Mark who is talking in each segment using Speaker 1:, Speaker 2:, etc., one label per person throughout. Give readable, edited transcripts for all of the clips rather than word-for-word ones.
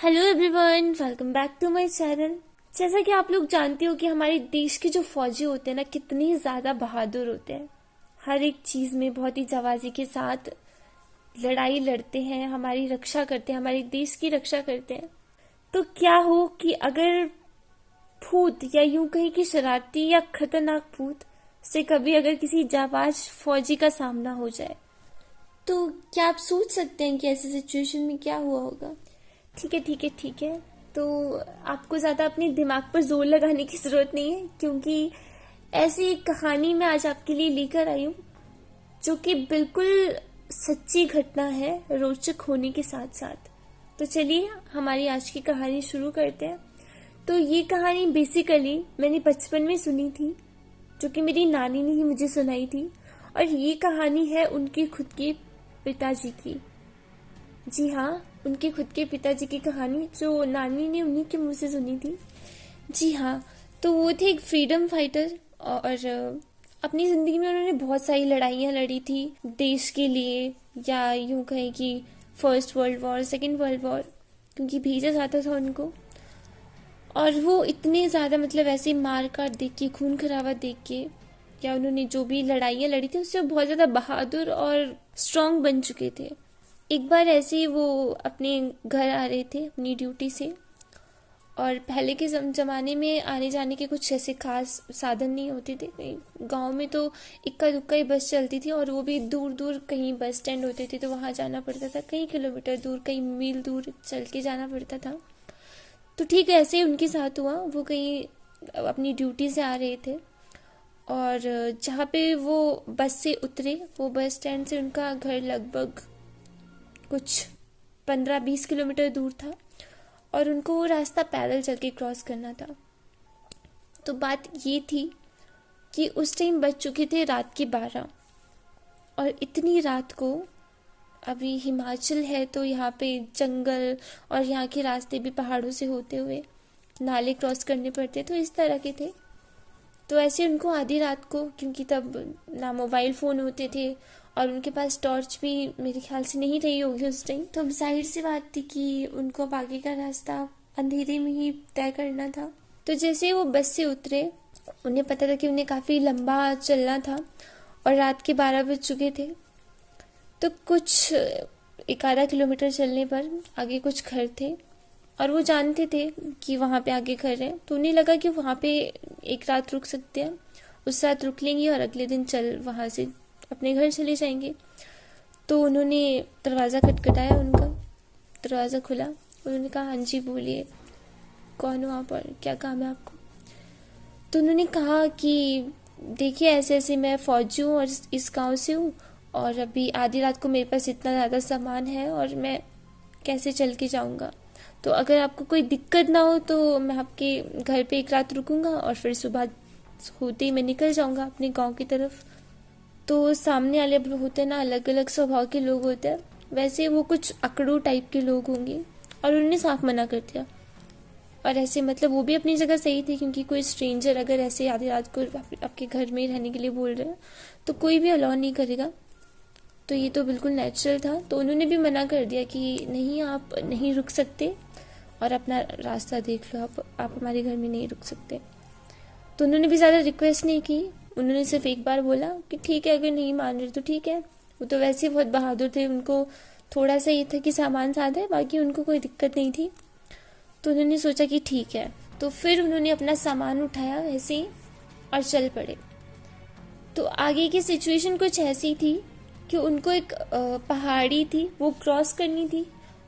Speaker 1: Hello everyone, welcome back to my channel. जैसा कि आप लोग जानते हो कि हमारे देश के जो फौजी होते हैं ना, कितनी ज़्यादा बहादुर होते हैं। हर एक चीज़ में बहुत ही जाबाजी के साथ लड़ाई लड़ते हैं, हमारी रक्षा करते हैं, हमारे देश की रक्षा करते हैं। तो क्या हो कि अगर भूत या यूं कहीं कि शरारती या खतरनाक भूत से कभी अगर किसी जाबाज फौजी का सामना हो जाए, तो क्या आप सोच सकते हैं कि ऐसी सिचुएशन में क्या हुआ होगा। ठीक है। तो आपको ज़्यादा अपने दिमाग पर जोर लगाने की ज़रूरत नहीं है, क्योंकि ऐसी एक कहानी मैं आज आपके लिए लेकर आई हूँ जो कि बिल्कुल सच्ची घटना है, रोचक होने के साथ साथ। तो चलिए हमारी आज की कहानी शुरू करते हैं। तो ये कहानी बेसिकली मैंने बचपन में सुनी थी, जो कि मेरी नानी ने ही मुझे सुनाई थी। और ये कहानी है उनके खुद के पिताजी की। जी हाँ, उनके खुद के पिताजी की कहानी जो नानी ने उन्हीं के मुंह से सुनी थी। जी हाँ, तो वो थे एक फ्रीडम फाइटर और अपनी ज़िंदगी में उन्होंने बहुत सारी लड़ाइयाँ लड़ी थी देश के लिए, या यूं कहें कि first world war, second world war, क्योंकि भेजा जाता था उनको। और वो इतने ज़्यादा मतलब ऐसे मार काट देख के, खून खराबा देख के, या उन्होंने जो भी लड़ाइयाँ लड़ी थी उससे बहुत ज़्यादा बहादुर और स्ट्रांग बन चुके थे। एक बार ऐसे ही वो अपने घर आ रहे थे अपनी ड्यूटी से, और पहले के ज़माने में आने जाने के कुछ ऐसे खास साधन नहीं होते थे। गांव में तो इक्का दुक्का ही बस चलती थी, और वो भी दूर दूर कहीं बस स्टैंड होते थे, तो वहाँ जाना पड़ता था कई किलोमीटर दूर, कई मील दूर चल के जाना पड़ता था। तो ठीक ऐसे ही उनके साथ हुआ। वो कहीं अपनी ड्यूटी से आ रहे थे, और जहाँ पे वो बस से उतरे, वो बस स्टैंड से उनका घर लगभग कुछ 15-20 किलोमीटर दूर था, और उनको वो रास्ता पैदल चल के क्रॉस करना था। तो बात ये थी कि उस टाइम बज चुके थे रात के 12, और इतनी रात को, अभी हिमाचल है तो यहाँ पे जंगल और यहाँ के रास्ते भी पहाड़ों से होते हुए नाले क्रॉस करने पड़ते, तो इस तरह के थे। तो ऐसे उनको आधी रात को, क्योंकि तब ना मोबाइल फ़ोन होते थे और उनके पास टॉर्च भी मेरे ख्याल से नहीं रही होगी उस टाइम, तो अब जाहिर सी बात थी कि उनको अब आगे का रास्ता अंधेरे में ही तय करना था। तो जैसे वो बस से उतरे, उन्हें पता था कि उन्हें काफ़ी लंबा चलना था और रात के 12 बज चुके थे। तो कुछ 1 आधा किलोमीटर चलने पर आगे कुछ घर थे, और वो जानते थे कि वहाँ पे आगे घर है, तो उन्हें लगा कि वहाँ पे एक रात रुक सकते हैं, उस रात रुक लेंगे और अगले दिन चल वहाँ से अपने घर चले जाएंगे। तो उन्होंने दरवाज़ा खटखटाया, उनका दरवाज़ा खुला। उन्होंने कहा, हाँ जी बोलिए, कौन हो आप और क्या काम है आपको। तो उन्होंने कहा कि देखिए ऐसे ऐसे मैं फ़ौजी हूँ और इस गांव से हूँ, और अभी आधी रात को मेरे पास इतना ज़्यादा सामान है और मैं कैसे चल के जाऊँगा। तो अगर आपको कोई दिक्कत ना हो तो मैं आपके घर पे एक रात रुकूंगा और फिर सुबह होते ही मैं निकल जाऊंगा अपने गांव की तरफ। तो सामने वाले होते हैं ना, अलग अलग स्वभाव के लोग होते हैं, वैसे वो कुछ अकड़ू टाइप के लोग होंगे, और उन्होंने साफ मना कर दिया। और ऐसे मतलब वो भी अपनी जगह सही थी, क्योंकि कोई स्ट्रेंजर अगर ऐसे आधी रात को आपके घर में रहने के लिए बोल रहे हैं तो कोई भी अलाउ नहीं करेगा। तो ये तो बिल्कुल नेचुरल था। तो उन्होंने भी मना कर दिया कि नहीं, आप नहीं रुक सकते और अपना रास्ता देख लो, आप हमारे घर में नहीं रुक सकते। तो उन्होंने भी ज़्यादा रिक्वेस्ट नहीं की, उन्होंने सिर्फ एक बार बोला कि ठीक है, अगर नहीं मान रहे तो ठीक है। वो तो वैसे ही बहुत बहादुर थे, उनको थोड़ा सा ये था कि सामान साथ है, बाकी उनको कोई दिक्कत नहीं थी। तो उन्होंने सोचा कि ठीक है। तो फिर उन्होंने अपना सामान उठाया वैसे ही और चल पड़े। तो आगे की सिचुएशन कुछ ऐसी थी कि उनको एक पहाड़ी थी वो क्रॉस करनी थी,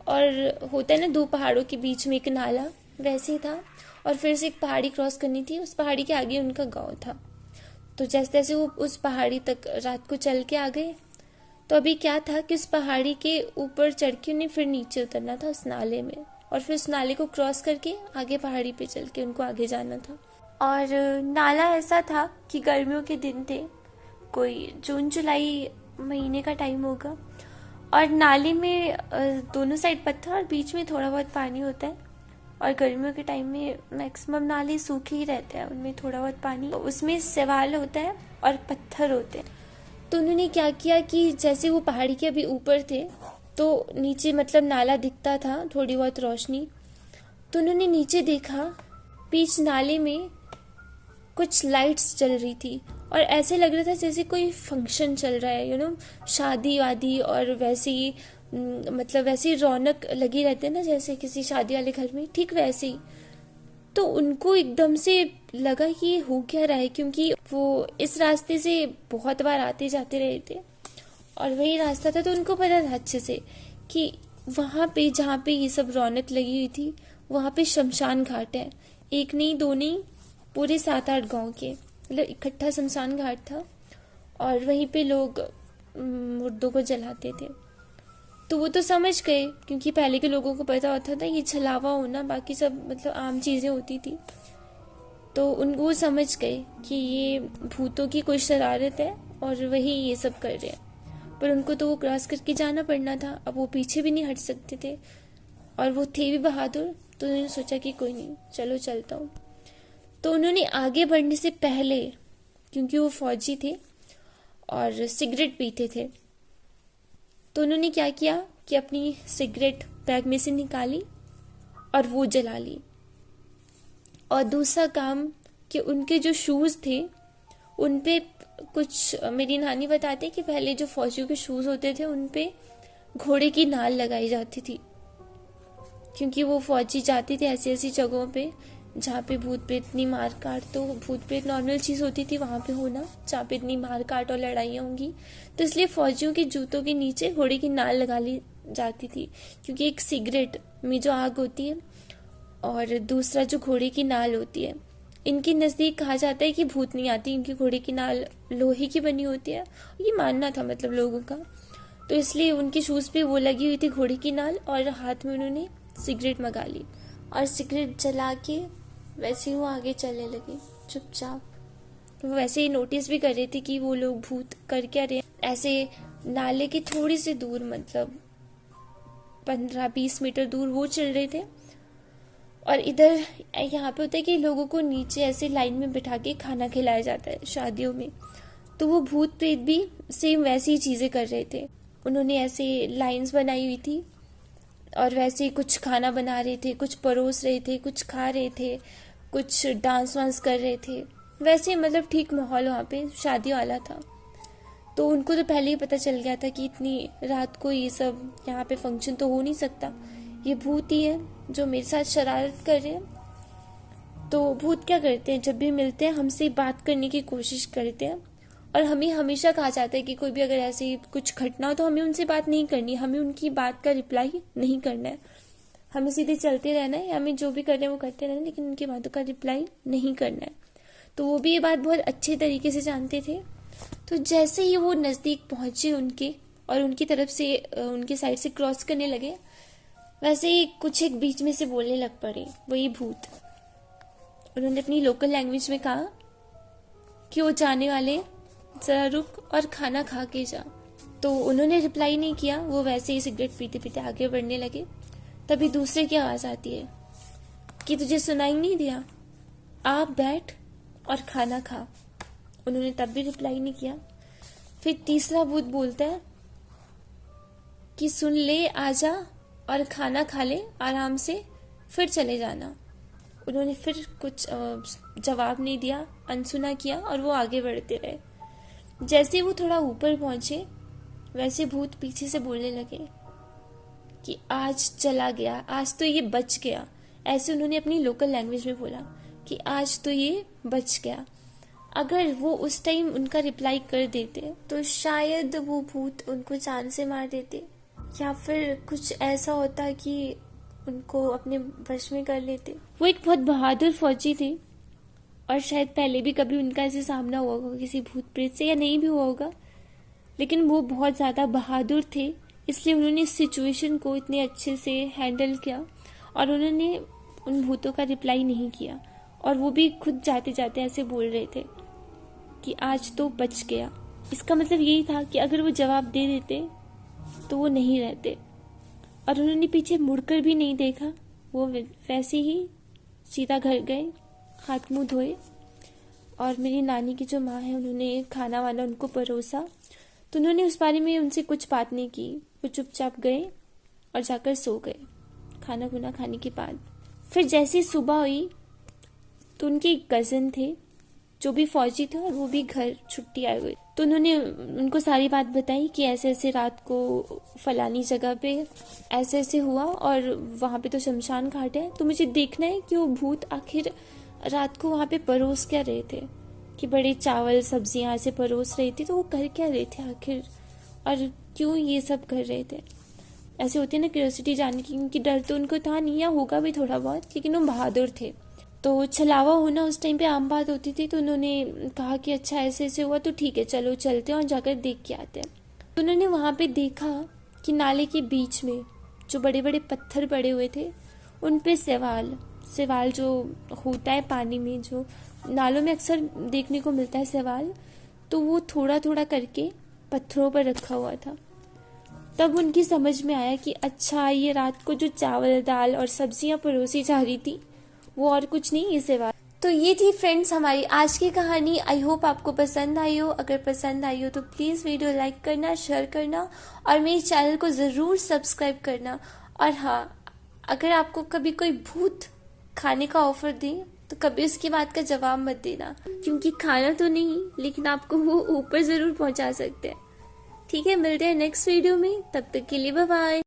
Speaker 1: और होता है ना दो पहाड़ों के बीच में एक नाला, वैसे ही था। और फिर से एक पहाड़ी क्रॉस करनी थी, उस पहाड़ी के आगे उनका गांव था। तो जैसे तैसे वो उस पहाड़ी तक रात को चल के आ गए। तो अभी क्या था कि उस पहाड़ी के ऊपर चढ़ के उन्हें फिर नीचे उतरना था उस नाले में, और फिर उस नाले को क्रॉस करके आगे पहाड़ी पे चल के उनको आगे जाना था। और नाला ऐसा था कि गर्मियों के दिन थे, कोई जून जुलाई महीने का टाइम होगा, और नाले में दोनों साइड पत्थर और बीच में थोड़ा बहुत पानी होता है। और गर्मियों के टाइम में मैक्सिमम नाले सूखे ही रहते हैं, उनमें थोड़ा बहुत पानी, उसमें सवाल होता है और पत्थर होते हैं। तो उन्होंने क्या किया कि जैसे वो पहाड़ी के अभी ऊपर थे, तो नीचे मतलब नाला दिखता था, थोड़ी बहुत रोशनी, तो उन्होंने नीचे देखा, बीच नाले में कुछ लाइट्स जल रही थी और ऐसे लग रहा था जैसे कोई फंक्शन चल रहा है, शादी वादी, और वैसे ही मतलब वैसे ही रौनक लगी रहती है ना, जैसे किसी शादी वाले घर में, ठीक वैसे ही। तो उनको एकदम से लगा कि ये हो क्या रहा है, क्योंकि वो इस रास्ते से बहुत बार आते जाते रहे थे और वही रास्ता था। तो उनको पता था अच्छे से कि वहाँ पे जहाँ पे ये सब रौनक लगी हुई थी, वहाँ पे शमशान घाट है। एक नहीं, दो नहीं, पूरे 7-8 गांव के, मतलब इकट्ठा शमशान घाट था और वहीं पे लोग मुर्दों को जलाते थे। तो वो तो समझ गए, क्योंकि पहले के लोगों को पता होता था ये छलावा होना, बाकी सब मतलब आम चीज़ें होती थी। तो वो समझ गए कि ये भूतों की कोई शरारत है और वही ये सब कर रहे हैं। पर उनको तो वो क्रॉस करके जाना पड़ना था, अब वो पीछे भी नहीं हट सकते थे और वो थे भी बहादुर। तो उन्होंने सोचा कि कोई नहीं, चलो चलता हूँ। तो उन्होंने आगे बढ़ने से पहले, क्योंकि वो फौजी थे और सिगरेट पीते थे, तो उन्होंने क्या किया कि अपनी सिगरेट बैग में से निकाली और वो जला ली। और दूसरा काम कि उनके जो शूज़ थे उन पे कुछ, मेरी नानी बताते कि पहले जो फौजियों के शूज़ होते थे उन पे घोड़े की नाल लगाई जाती थी, क्योंकि वो फौजी जाते थे ऐसी ऐसी जगहों पे जहाँ पे भूत प्रेत इतनी मार काट, तो भूत प्रेत नॉर्मल चीज़ होती थी वहाँ पे होना, जहाँ पे इतनी मार काट और लड़ाइयाँ होंगी। तो इसलिए फौजियों के जूतों के नीचे घोड़े की नाल लगा ली जाती थी, क्योंकि एक सिगरेट में जो आग होती है और दूसरा जो घोड़े की नाल होती है, इनके नज़दीक कहा जाता है कि भूत नहीं आती, इनकी घोड़े की नाल लोहे की बनी होती है, ये मानना था मतलब लोगों का। तो इसलिए उनके शूज़ पे वो लगी हुई थी घोड़े की नाल और हाथ में उन्होंने सिगरेट मंगा ली और सिगरेट जला के वैसे ही वो आगे चलने लगे चुपचाप। वो वैसे ही नोटिस भी कर रहे थे कि वो लोग भूत कर क्या रहे। ऐसे नाले के थोड़ी सी दूर, मतलब 15-20 मीटर दूर वो चल रहे थे। और इधर यहाँ पे होता है कि लोगों को नीचे ऐसे लाइन में बिठा के खाना खिलाया जाता है शादियों में। तो वो भूत प्रेत भी सेम वैसी ही चीज़ें कर रहे थे। उन्होंने ऐसे लाइंस बनाई हुई थी और वैसे ही कुछ खाना बना रहे थे, कुछ परोस रहे थे, कुछ खा रहे थे, कुछ डांस वांस कर रहे थे। वैसे मतलब ठीक माहौल वहाँ पे शादी वाला था। तो उनको तो पहले ही पता चल गया था कि इतनी रात को ये सब यहाँ पे फंक्शन तो हो नहीं सकता, ये भूत ही है जो मेरे साथ शरारत कर रहे हैं। तो भूत क्या करते हैं, जब भी मिलते हैं हमसे बात करने की कोशिश करते हैं और हमें हमेशा कहा जाता है कि कोई भी अगर ऐसी कुछ घटना हो तो हमें उनसे बात नहीं करनी, हमें उनकी बात का रिप्लाई नहीं करना है, हमें सीधे चलते रहना है, हमें जो भी कर रहे हैं वो करते रहना है, लेकिन उनकी बातों का रिप्लाई नहीं करना है। तो वो भी ये बात बहुत अच्छे तरीके से जानते थे। तो जैसे ही वो नज़दीक पहुंचे उनके और उनकी तरफ से उनके साइड से क्रॉस करने लगे, वैसे ही कुछ एक बीच में से बोलने लग पड़े वही भूत। उन्होंने अपनी लोकल लैंग्वेज में कहा कि वो जाने वाले, जरा रुक और खाना खा के जा। तो उन्होंने रिप्लाई नहीं किया, वो वैसे ही सिगरेट पीते पीते आगे बढ़ने लगे। तभी दूसरे की आवाज़ आती है कि तुझे सुनाई नहीं दिया, आप बैठ और खाना खा। उन्होंने तब भी रिप्लाई नहीं किया। फिर तीसरा भूत बोलता है कि सुन ले, आजा और खाना खा ले आराम से, फिर चले जाना। उन्होंने फिर कुछ जवाब नहीं दिया, अनसुना किया और वो आगे बढ़ते रहे। जैसे वो थोड़ा ऊपर पहुंचे वैसे भूत पीछे से बोलने लगे कि आज चला गया, आज तो ये बच गया। ऐसे उन्होंने अपनी लोकल लैंग्वेज में बोला कि आज तो ये बच गया। अगर वो उस टाइम उनका रिप्लाई कर देते तो शायद वो भूत उनको जान से मार देते, या फिर कुछ ऐसा होता कि उनको अपने वश में कर लेते। वो एक बहुत बहादुर फौजी थे और शायद पहले भी कभी उनका ऐसे सामना हुआ होगा किसी भूत प्रेत से, या नहीं भी हुआ होगा, लेकिन वो बहुत ज़्यादा बहादुर थे, इसलिए उन्होंने इस सिचुएशन को इतने अच्छे से हैंडल किया और उन्होंने उन भूतों का रिप्लाई नहीं किया। और वो भी खुद जाते जाते ऐसे बोल रहे थे कि आज तो बच गया। इसका मतलब यही था कि अगर वो जवाब दे देते तो वो नहीं रहते। और उन्होंने पीछे मुड़कर भी नहीं देखा, वो वैसे ही सीधा घर गए, हाथ मुंह धोए और मेरी नानी की जो माँ है उन्होंने खाना वाना उनको परोसा। तो उन्होंने उस बारे में उनसे कुछ बात नहीं की, वो चुपचाप गए और जाकर सो गए खाना खुना खाने के बाद। फिर जैसे ही सुबह हुई तो उनके एक कज़न थे जो भी फौजी थे और वो भी घर छुट्टी आए हुए, तो उन्होंने उनको सारी बात बताई कि ऐसे ऐसे रात को फलानी जगह पे ऐसे ऐसे हुआ और वहाँ पे तो शमशान घाट है, तो मुझे देखना है कि वो भूत आखिर रात को वहाँ पे परोस क्या रहे थे, कि बड़े चावल सब्जियाँ ऐसे परोस रहे थे, तो वो कर क्या रहे थे आखिर और क्यों ये सब कर रहे थे। ऐसे होती है ना क्यूरियोसिटी जानने की, क्योंकि डर तो उनको था नहीं या होगा भी थोड़ा बहुत, लेकिन वो बहादुर थे। तो छलावा होना उस टाइम पे आम बात होती थी, तो उन्होंने कहा कि अच्छा ऐसे ऐसे हुआ तो ठीक है चलो चलते हैं और जाकर देख के आते हैं। तो उन्होंने वहाँ पे देखा कि नाले के बीच में जो बड़े बड़े पत्थर पड़े हुए थे उन पे सेवाल जो होता है पानी में, जो नालों में अक्सर देखने को मिलता है सेवाल, तो वो थोड़ा थोड़ा करके पत्थरों पर रखा हुआ था। तब उनकी समझ में आया कि अच्छा ये रात को जो चावल दाल और सब्जियां परोसी जा रही थी वो और कुछ नहीं, ये सेवा। तो ये थी फ्रेंड्स हमारी आज की कहानी। आई होप आपको पसंद आई हो। अगर पसंद आई हो तो प्लीज़ वीडियो लाइक करना, शेयर करना और मेरे चैनल को ज़रूर सब्सक्राइब करना। और हाँ, अगर आपको कभी कोई भूत खाने का ऑफर दे तो कभी उसकी बात का जवाब मत देना, क्योंकि खाना तो नहीं लेकिन आपको वो ऊपर ज़रूर पहुंचा सकते हैं। ठीक है, मिलते हैं नेक्स्ट वीडियो में, तब तक के लिए बाय बाय।